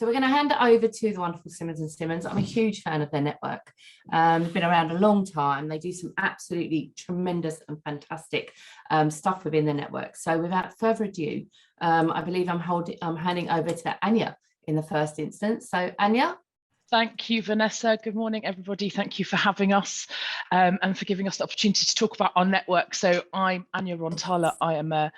So we're going to hand it over to the wonderful Simmons and Simmons. I'm a huge fan of their network. They've been around a long time. They do some absolutely tremendous and fantastic stuff within the network. So without further ado, I believe I'm handing over to Anya in the first instance. So Anya. Thank you, Vanessa. Good morning, everybody. Thank you for having us and for giving us the opportunity to talk about our network. So I'm Anya Rontala. I am a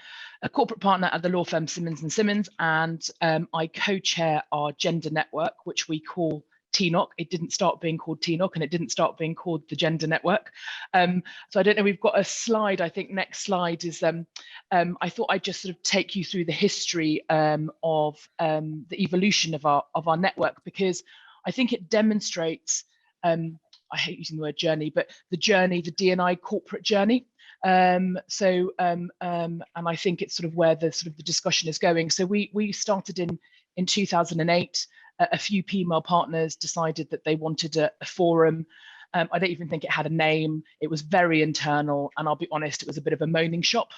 corporate partner at the law firm Simmons and Simmons, and I co-chair our gender network, which we call TNOC. It didn't start being called TNOC, and it didn't start being called the Gender Network. So I don't know, we've got a slide. I think next slide is, I thought I'd just sort of take you through the history of the evolution of our network, because I think it demonstrates, I hate using the word journey, but the D&I corporate journey. And I think it's sort of where the discussion is going. So we started in 2008. A few female partners decided that they wanted a forum. I don't even think it had a name. It was very internal, and I'll be honest, it was a bit of a moaning shop.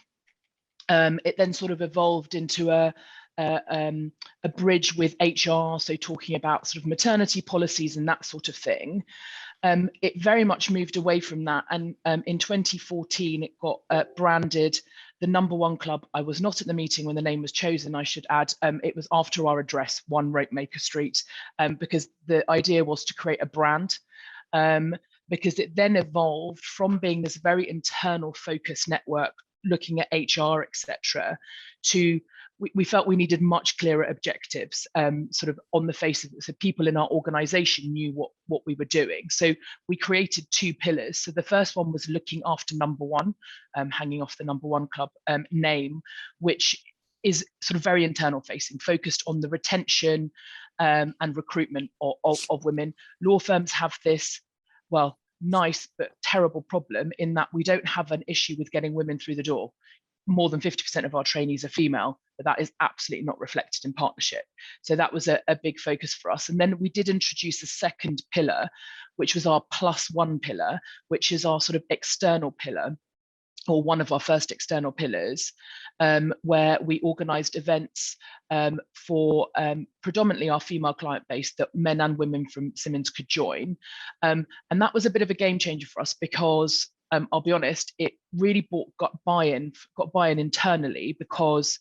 It then sort of evolved into a bridge with HR, so talking about sort of maternity policies and that sort of thing. It very much moved away from that, and in 2014 it got branded the #1 club. I was not at the meeting when the name was chosen, I should add. It was after our address, 1 Ropemaker Street, because the idea was to create a brand, because it then evolved from being this very internal focused network looking at HR, etc., to we felt we needed much clearer objectives, sort of on the face of it, so people in our organization knew what we were doing. So we created 2 pillars. So the first one was looking after #1, hanging off the #1 club name, which is sort of very internal facing, focused on the retention and recruitment of women. Law firms have this, well, nice but terrible problem in that we don't have an issue with getting women through the door. More than 50% of our trainees are female, but that is absolutely not reflected in partnership. So that was a big focus for us. And then we did introduce a second pillar, which was our +1 pillar, which is our sort of external pillar, or one of our first external pillars, where we organised events for predominantly our female client base that men and women from Simmons could join. And that was a bit of a game changer for us, because I'll be honest, it really got buy-in internally, because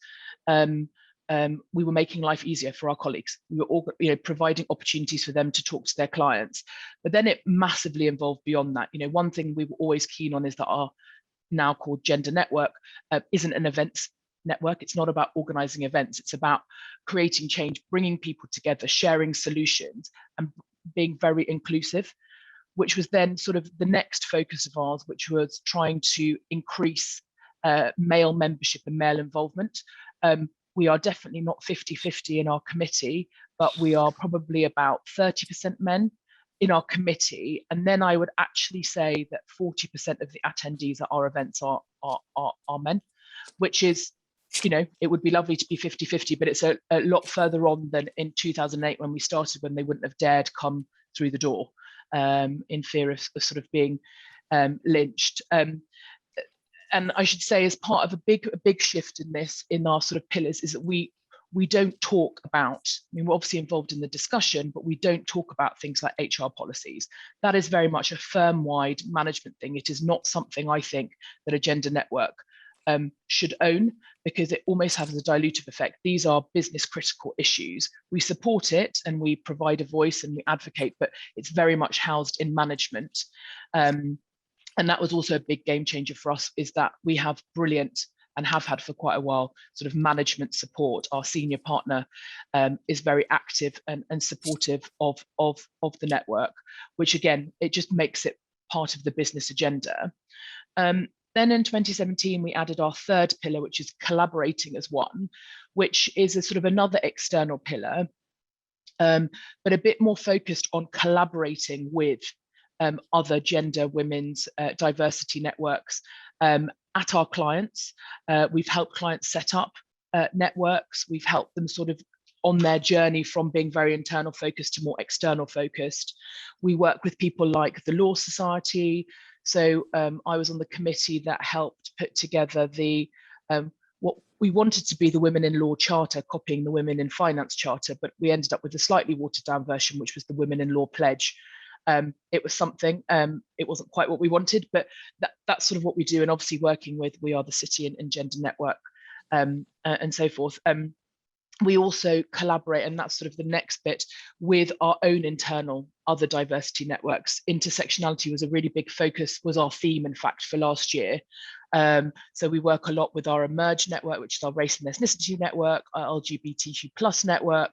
we were making life easier for our colleagues. We were all, providing opportunities for them to talk to their clients. But then it massively evolved beyond that. One thing we were always keen on is that our now called Gender Network isn't an events network. It's not about organizing events. It's about creating change, bringing people together, sharing solutions, and being very inclusive, which was then sort of the next focus of ours, which was trying to increase male membership and male involvement. We are definitely not 50-50 in our committee, but we are probably about 30% men in our committee. And then I would actually say that 40% of the attendees at our events are men, which is, it would be lovely to be 50-50, but it's a lot further on than in 2008 when we started, when they wouldn't have dared come through the door in fear of sort of being lynched. And I should say, as part of a big shift in our sort of pillars, is that we don't talk about, we're obviously involved in the discussion, but we don't talk about things like HR policies. That is very much a firm-wide management thing. It is not something I think that a gender network should own, because it almost has a dilutive effect. These are business critical issues. We support it and we provide a voice and we advocate, but it's very much housed in management. And that was also a big game changer for us, is that we have brilliant, and have had for quite a while, sort of management support. Our senior partner is very active and supportive of the network, which again, it just makes it part of the business agenda. Then in 2017, we added our third pillar, which is collaborating as one, which is a sort of another external pillar, but a bit more focused on collaborating with other gender, women's, diversity networks at our clients. We've helped clients set up networks. We've helped them sort of on their journey from being very internal focused to more external focused. We work with people like the Law Society. So I was on the committee that helped put together the we wanted to be the Women in Law Charter, copying the Women in Finance Charter, but we ended up with a slightly watered down version, which was the Women in Law Pledge. It was something, it wasn't quite what we wanted, but that's sort of what we do. And obviously working with We Are the City and Gender Network and so forth. We also collaborate, and that's sort of the next bit, with our own internal other diversity networks. Intersectionality was a really big focus, was our theme, in fact, for last year. So we work a lot with our Emerge network, which is our race and ethnicity network, our LGBTQ plus network,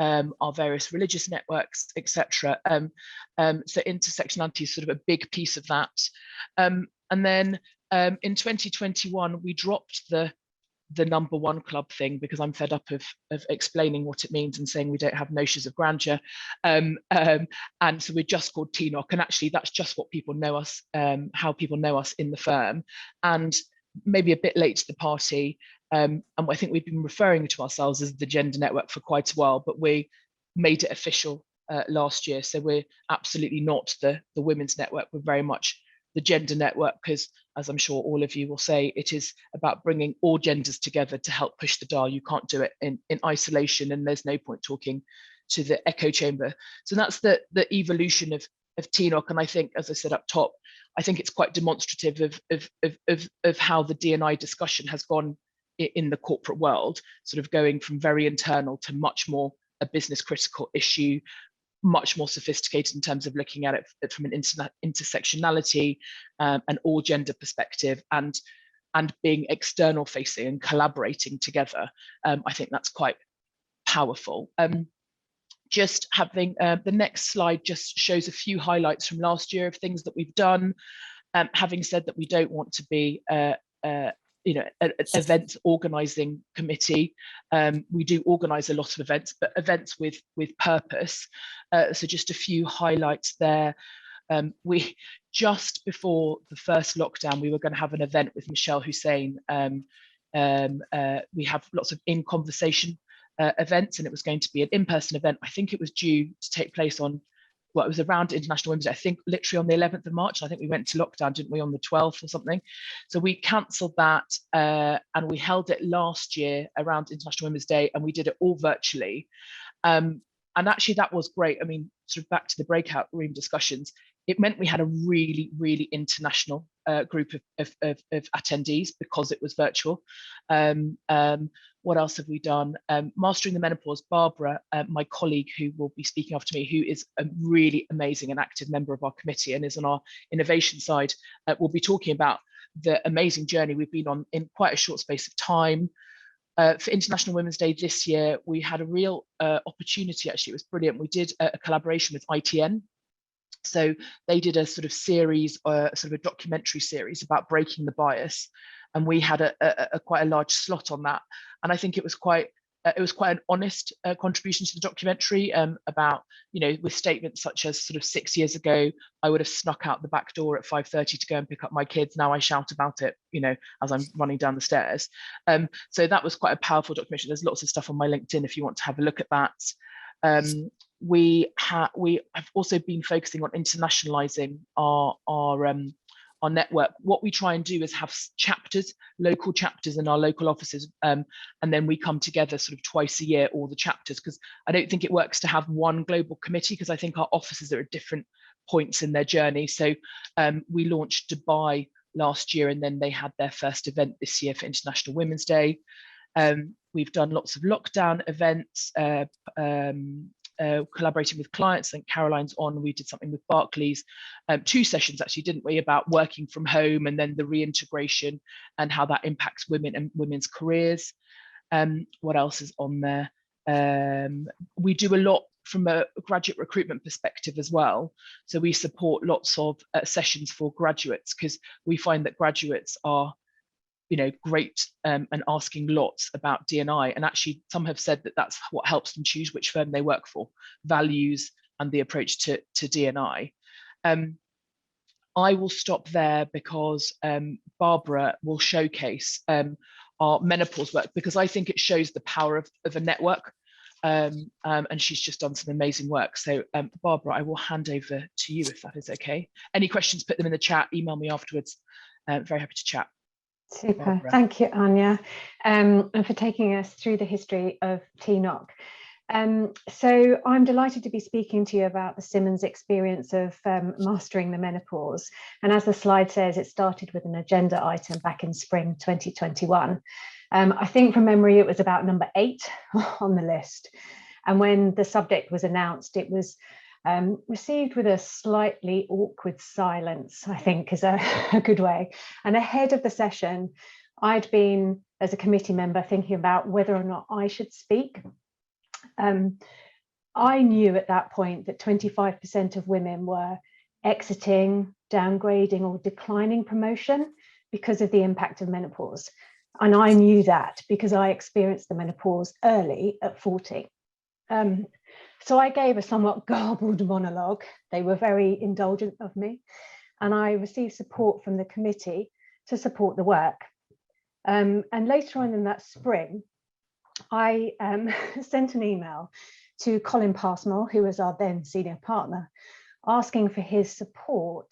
our various religious networks, etc. So intersectionality is sort of a big piece of that. And then in 2021, we dropped the number one club thing, because I'm fed up of explaining what it means and saying we don't have notions of grandeur. And so we're just called TNOC, and actually that's just what people know us, how people know us in the firm. And maybe a bit late to the party, and I think we've been referring to ourselves as the Gender Network for quite a while, but we made it official last year. So we're absolutely not the Women's Network, we're very much the Gender Network, because as I'm sure all of you will say, it is about bringing all genders together to help push the dial. You can't do it in isolation, and there's no point talking to the echo chamber. So that's the evolution of TNOC. And I think, as I said up top, I think it's quite demonstrative of how the D&I discussion has gone in the corporate world, sort of going from very internal to much more a business critical issue, much more sophisticated in terms of looking at it from an intersectionality and all gender perspective, and being external facing and collaborating together. I think that's quite powerful. Just having the next slide just shows a few highlights from last year of things that we've done. Having said that, we don't want to be an events organizing committee. We do organize a lot of events, but events with purpose. So just a few highlights there. We just before the first lockdown, we were going to have an event with Michelle Hussein. We have lots of in conversation events, and it was going to be an in-person event. I think it was due to take place on, well, it was around International Women's Day, I think literally on the 11th of March. I think we went to lockdown, didn't we, on the 12th or something? So we cancelled that, and we held it last year around International Women's Day, and we did it all virtually. And actually that was great. I mean, sort of back to the breakout room discussions, it meant we had a really, really international group of attendees because it was virtual. What else have we done? Mastering the Menopause, Barbara, my colleague who will be speaking after me, who is a really amazing and active member of our committee and is on our innovation side, will be talking about the amazing journey we've been on in quite a short space of time. For International Women's Day this year, we had a real opportunity, actually, it was brilliant. We did a collaboration with ITN. So they did a sort of series, sort of a documentary series about breaking the bias. And we had a quite a large slot on that. And I think it was quite an honest contribution to the documentary about, with statements such as sort of 6 years ago, I would have snuck out the back door at 5:30 to go and pick up my kids. Now I shout about it, as I'm running down the stairs. So that was quite a powerful documentary. There's lots of stuff on my LinkedIn if you want to have a look at that. We have also been focusing on internationalizing our network. What we try and do is have chapters, local chapters in our local offices, and then we come together sort of twice a year, all the chapters, because I don't think it works to have one global committee, because I think our offices are at different points in their journey. So we launched Dubai last year, and then they had their first event this year for International Women's Day. We've done lots of lockdown events, collaborating with clients. I think Caroline's on, we did something with Barclays, 2 sessions actually, didn't we, about working from home and then the reintegration and how that impacts women and women's careers. What else is on there? We do a lot from a graduate recruitment perspective as well. So we support lots of sessions for graduates, because we find that graduates are great and asking lots about D&I, and actually some have said that that's what helps them choose which firm they work for, values and the approach to D&I. I will stop there because Barbara will showcase our menopause work, because I think it shows the power of a network, and she's just done some amazing work. So Barbara, I will hand over to you if that is okay. Any questions, put them in the chat, email me afterwards. Very happy to chat. Super. Barbara. Thank you, Anya, and for taking us through the history of TNOC. So I'm delighted to be speaking to you about the Simmons experience of mastering the menopause. And as the slide says, it started with an agenda item back in spring 2021. I think from memory, it was about number 8 on the list. And when the subject was announced, it was received with a slightly awkward silence, I think is a good way. And ahead of the session, I'd been, as a committee member, thinking about whether or not I should speak. I knew at that point that 25% of women were exiting, downgrading, or declining promotion because of the impact of menopause. And I knew that because I experienced the menopause early at 40. So I gave a somewhat garbled monologue. They were very indulgent of me, and I received support from the committee to support the work. And later on in that spring, I sent an email to Colin Passmore, who was our then senior partner, asking for his support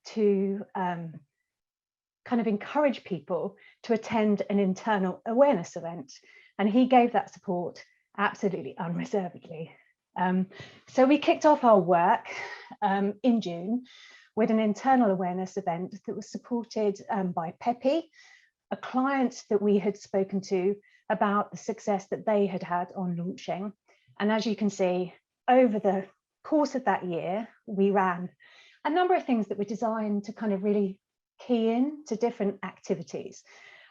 to kind of encourage people to attend an internal awareness event. And he gave that support absolutely unreservedly. So we kicked off our work in June with an internal awareness event that was supported by Pepe, a client that we had spoken to about the success that they had had on launching. And as you can see, over the course of that year, we ran a number of things that were designed to kind of really key in to different activities.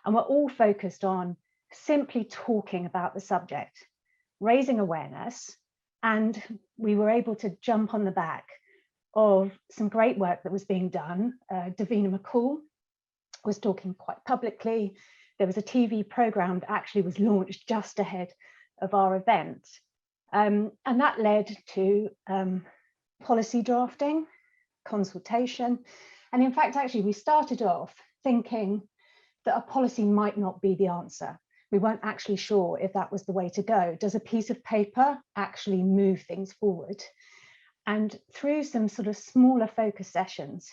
And we're all focused on simply talking about the subject, raising awareness, and we were able to jump on the back of some great work that was being done. Davina McCall was talking quite publicly. There was a TV program that actually was launched just ahead of our event. And that led to policy drafting, consultation. And in fact, actually, we started off thinking that a policy might not be the answer. We weren't actually sure if that was the way to go. Does a piece of paper actually move things forward? And through some sort of smaller focus sessions,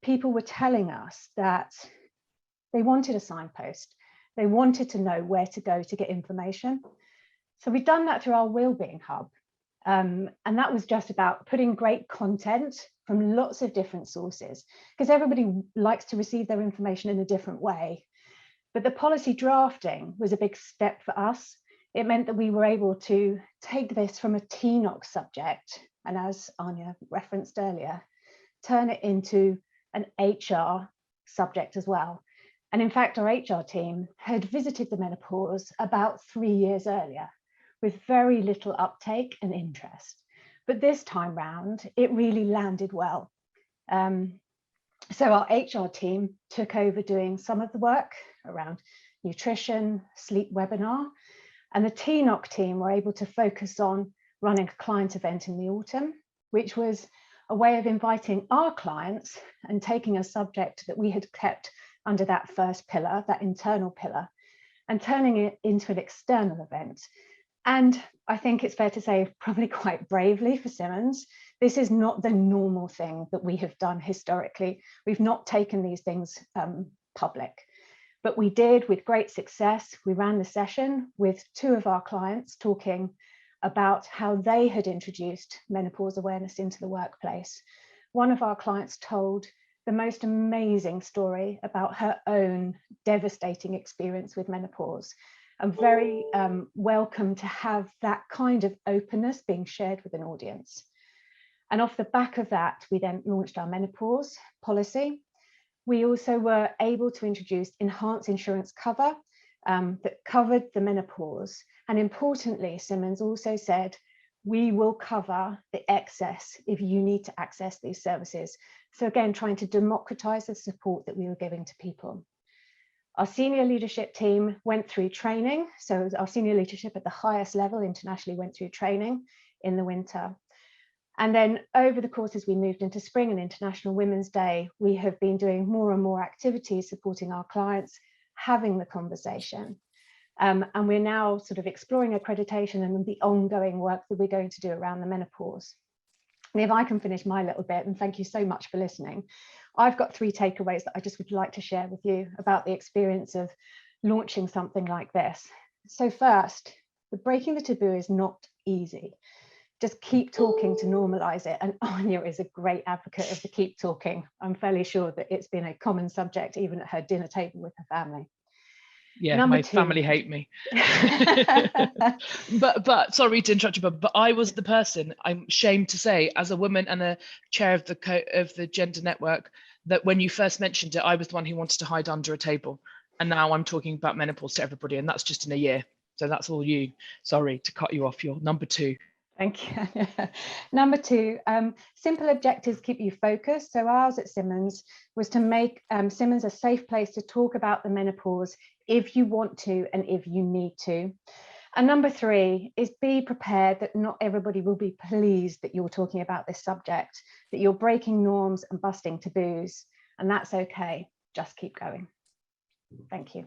people were telling us that they wanted a signpost. They wanted to know where to go to get information. So we've done that through our Wellbeing Hub. And that was just about putting great content from lots of different sources, because everybody likes to receive their information in a different way. But the policy drafting was a big step for us. It meant that we were able to take this from a TNOC subject, and as Anya referenced earlier, turn it into an HR subject as well. And in fact, our HR team had visited the menopause about 3 years earlier with very little uptake and interest. But this time round, it really landed well. So our HR team took over doing some of the work around nutrition, sleep webinar, and the TNOC team were able to focus on running a client event in the autumn, which was a way of inviting our clients and taking a subject that we had kept under that first pillar, that internal pillar, and turning it into an external event. And I think it's fair to say, probably quite bravely for Simmons, this is not the normal thing that we have done historically. We've not taken these things public, but we did with great success. We ran the session with 2 of our clients talking about how they had introduced menopause awareness into the workplace. One of our clients told the most amazing story about her own devastating experience with menopause. I'm very welcome to have that kind of openness being shared with an audience. And off the back of that, we then launched our menopause policy. We also were able to introduce enhanced insurance cover that covered the menopause. And importantly, Simmons also said, we will cover the excess if you need to access these services. So again, trying to democratize the support that we were giving to people. Our senior leadership team went through training. So our senior leadership at the highest level internationally went through training in the winter. And then over the course as we moved into spring and International Women's Day, we have been doing more and more activities supporting our clients, having the conversation. And we're now sort of exploring accreditation and the ongoing work that we're going to do around the menopause. And if I can finish my little bit, and thank you so much for listening, I've got 3 takeaways that I just would like to share with you about the experience of launching something like this. So first, the breaking the taboo is not easy. Just keep talking to normalize it. And Anya is a great advocate of the keep talking. I'm fairly sure that it's been a common subject even at her dinner table with her family. Yeah, Number my 2. family hate me. but sorry to interrupt you, but I was the person, I'm ashamed to say, as a woman and a chair of the gender network, that when you first mentioned it, I was the one who wanted to hide under a table. And now I'm talking about menopause to everybody, and that's just in a year. So that's all you. Sorry to cut you off. Your number 2. Thank you. Number 2, simple objectives keep you focused. So ours at Simmons was to make Simmons a safe place to talk about the menopause if you want to and if you need to. And number 3 is be prepared that not everybody will be pleased that you're talking about this subject, that you're breaking norms and busting taboos, and that's okay. Just keep going. Thank you.